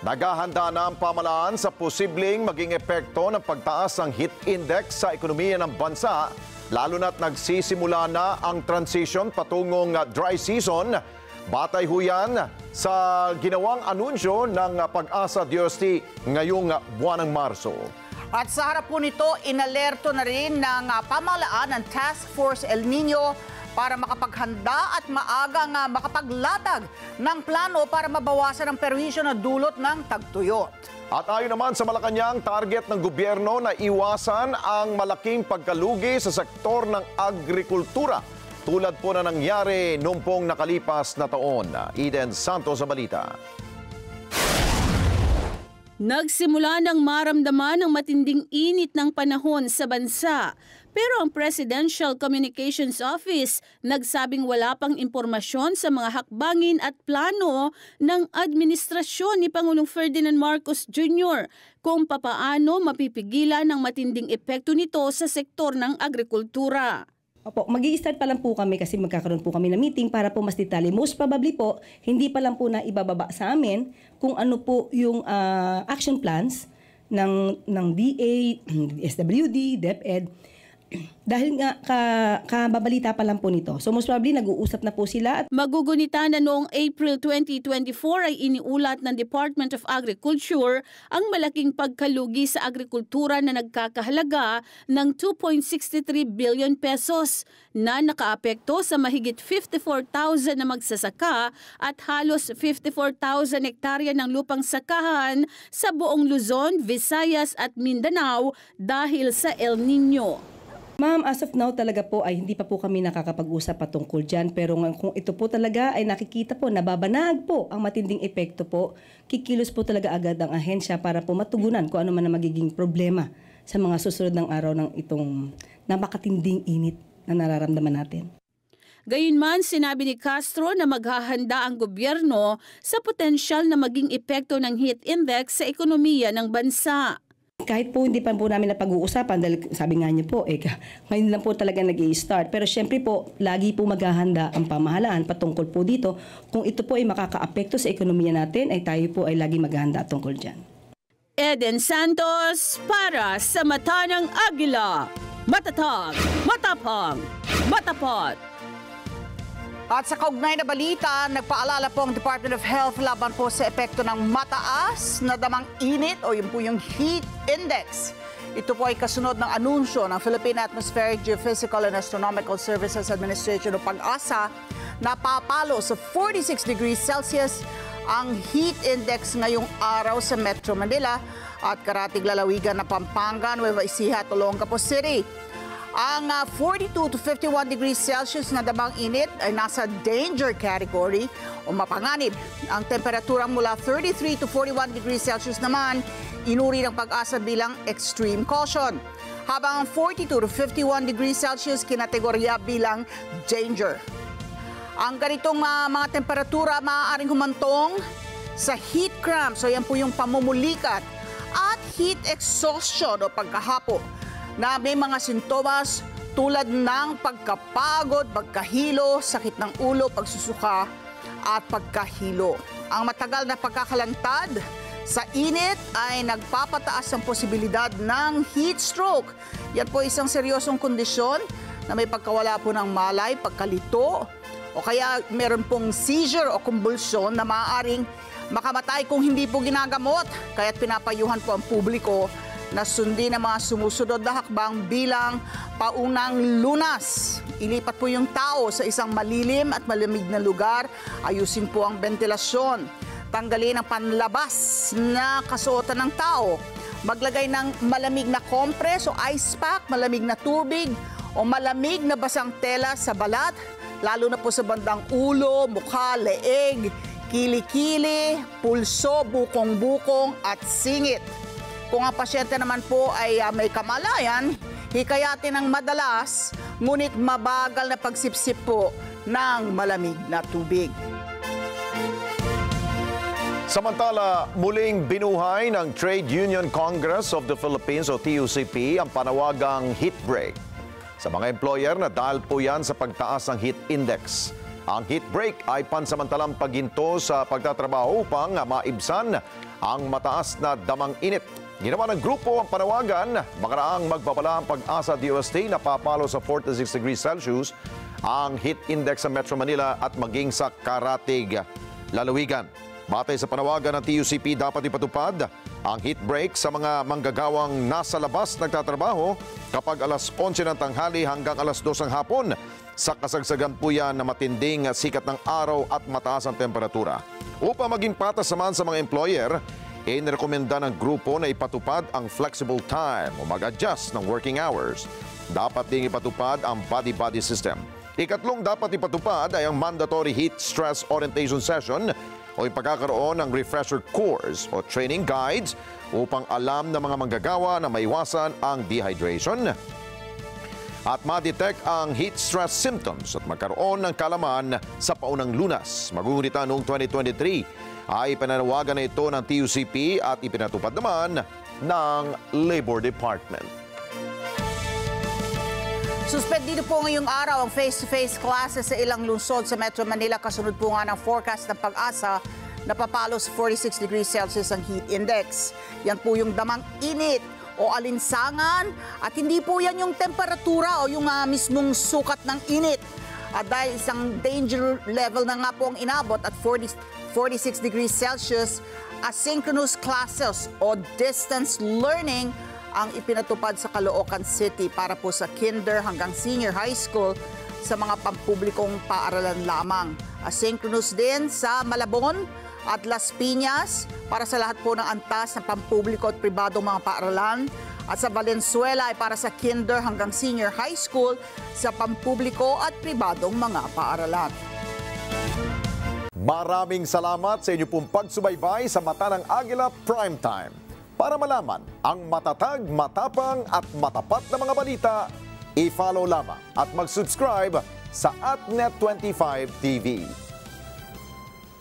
Naghahanda na ang pamahalaan sa posibleng maging epekto ng pagtaas ng heat index sa ekonomiya ng bansa, lalo na't nagsisimula na ang transition patungong dry season. Batay ho yan sa ginawang anunsyo ng Pag-asa DOST ngayong buwan ng Marso. At sa harap po nito, inalerto na rin ng pamahalaan ng Task Force El Nino para makapaghanda at maagang makapaglatag ng plano para mabawasan ang perwisyo na dulot ng tagtuyot. At ayon naman sa Malacanang, target ng gobyerno na iwasan ang malaking pagkalugi sa sektor ng agrikultura, tulad po na nangyari noong pong nakalipas na taon. Eden Santos sa balita. Nagsimula ng maramdaman ang matinding init ng panahon sa bansa. Pero ang Presidential Communications Office nagsabing wala pang impormasyon sa mga hakbangin at plano ng administrasyon ni Pangulong Ferdinand Marcos Jr. kung papaano mapipigilan ang matinding epekto nito sa sektor ng agrikultura. Opo, mag-i-start pa lang po kami kasi magkakaroon po kami ng meeting para po mas detalye. Most probably po, hindi pa lang po na ibababa sa amin kung ano po yung action plans ng DA, SWD, DepEd. Dahil nga kababalita pa lang po nito. So most probably nag-uusap na po sila. Magugunita na noong April 2024 ay iniulat ng Department of Agriculture ang malaking pagkalugi sa agrikultura na nagkakahalaga ng 2.63 billion pesos na nakaapekto sa mahigit 54,000 na magsasaka at halos 54,000 hektarya ng lupang sakahan sa buong Luzon, Visayas at Mindanao dahil sa El Nino. Ma'am, as of now talaga po ay hindi pa po kami nakakapag-usap patungkol dyan. Pero kung ito po talaga ay nakikita po, nababanag po ang matinding epekto po, kikilos po talaga agad ang ahensya para po matugunan kung ano man ang magiging problema sa mga susunod ng araw ng itong napakatinding init na nararamdaman natin. Gayunman, sinabi ni Castro na maghahanda ang gobyerno sa potensyal na maging epekto ng heat index sa ekonomiya ng bansa. Kahit po hindi pa po namin napag-uusapan dahil sabi nga niyo po, ngayon lang po talaga nag-i-start. Pero syempre po, lagi po maghahanda ang pamahalaan patungkol po dito. Kung ito po ay makakaapekto sa ekonomiya natin, ay tayo po ay lagi maghahanda tungkol dyan. Eden Santos para sa Mata ng Agila. Matatag, matapang, matapat. At sa kaugnay na balita, nagpaalala po ang Department of Health laban po sa epekto ng mataas na damang init o yun po yung heat index. Ito po ay kasunod ng anunsyo ng Philippine Atmospheric, Geophysical and Astronomical Services Administration o Pag-asa na papalo sa 46 degrees Celsius ang heat index ngayong araw sa Metro Manila at karatig lalawigan na Pampanga, Nueva Ecija at Olongapo City. Ang 42 to 51 degrees Celsius na damang init ay nasa danger category o mapanganib. Ang temperaturang mula 33 to 41 degrees Celsius naman, inuri ng Pag-asa bilang extreme caution. Habang ang 42 to 51 degrees Celsius kinategorya bilang danger. Ang ganitong mga temperatura maaaring humantong sa heat cramps, so yan po yung pamumulikat, at heat exhaustion o pagkahapo, na may mga sintomas tulad ng pagkapagod, pagkahilo, sakit ng ulo, pagsusuka at pagkahilo. Ang matagal na pagkakalantad sa init ay nagpapataas ang posibilidad ng heat stroke. Yan po isang seryosong kondisyon na may pagkawala po ng malay, pagkalito, o kaya meron pong seizure o kumbulsyon na maaaring makamatay kung hindi po ginagamot. Kaya't pinapayuhan po ang publiko na sundin ang mga sumusunod na hakbang bilang paunang lunas. Ilipat po yung tao sa isang malilim at malamig na lugar. Ayusin po ang ventilasyon. Tanggalin ang panlabas na kasuotan ng tao. Maglagay ng malamig na compress o ice pack, malamig na tubig o malamig na basang tela sa balat, lalo na po sa bandang ulo, mukha, leeg, kilikili, pulso, bukong-bukong at singit. Kung ang pasyente naman po ay may kamalayan, hikayatin ng madalas, ngunit mabagal na pagsipsip po ng malamig na tubig. Samantala, muling binuhay ng Trade Union Congress of the Philippines o TUCP ang panawagang heat break sa mga employer na dahil po yan sa pagtaas ng heat index. Ang heat break ay pansamantalang paghinto sa pagtatrabaho upang maibsan ang mataas na damang init. Ginawa ng grupo ang panawagan, makaraang magbabala ang Pag-asa DOST na papalo sa 46 degrees Celsius ang heat index sa Metro Manila at maging sa karatig lalawigan. Batay sa panawagan ng TUCP, dapat ipatupad ang heat break sa mga manggagawang nasa labas nagtatrabaho kapag alas 11 ng tanghali hanggang alas 2 ng hapon sa kasagsagan po yan na matinding sikat ng araw at mataas ang temperatura. Upang maging patas naman sa mga employer, inirekomenda ng grupo na ipatupad ang flexible time o mag-adjust ng working hours. Dapat ding ipatupad ang body-body system. Ikatlong dapat ipatupad ay ang mandatory heat stress orientation session o yung pagkakaroon ng refresher course o training guides upang alam ng mga manggagawa na maiwasan ang dehydration at ma-detect ang heat stress symptoms at magkaroon ng kalaman sa paunang Lunas. Magunita noong 2023 ay pananawagan na ito ng TUCP at ipinatupad naman ng Labor Department. Suspendido po ngayong araw ang face-to-face classes sa ilang lungsod sa Metro Manila. Kasunod po nga ng forecast ng Pag-asa na papalo sa 46 degrees Celsius ang heat index. Yan po yung damang init o alinsangan at hindi po yan yung temperatura o yung mismong sukat ng init. At dahil isang danger level na nga po ang inabot at 46 degrees Celsius, asynchronous classes o distance learning ang ipinatupad sa Caloocan City para po sa kinder hanggang senior high school sa mga pampublikong paaralan lamang. Asynchronous din sa Malabon at Las Piñas para sa lahat po ng antas ng pampubliko at pribadong mga paaralan. At sa Valenzuela ay para sa kinder hanggang senior high school sa pampubliko at pribadong mga paaralan. Maraming salamat sa inyo pong pagsubaybay sa Mata ng Agila Primetime. Para malaman ang matatag, matapang at matapat na mga balita, i-follow lamang at mag-subscribe sa AtNet25 TV.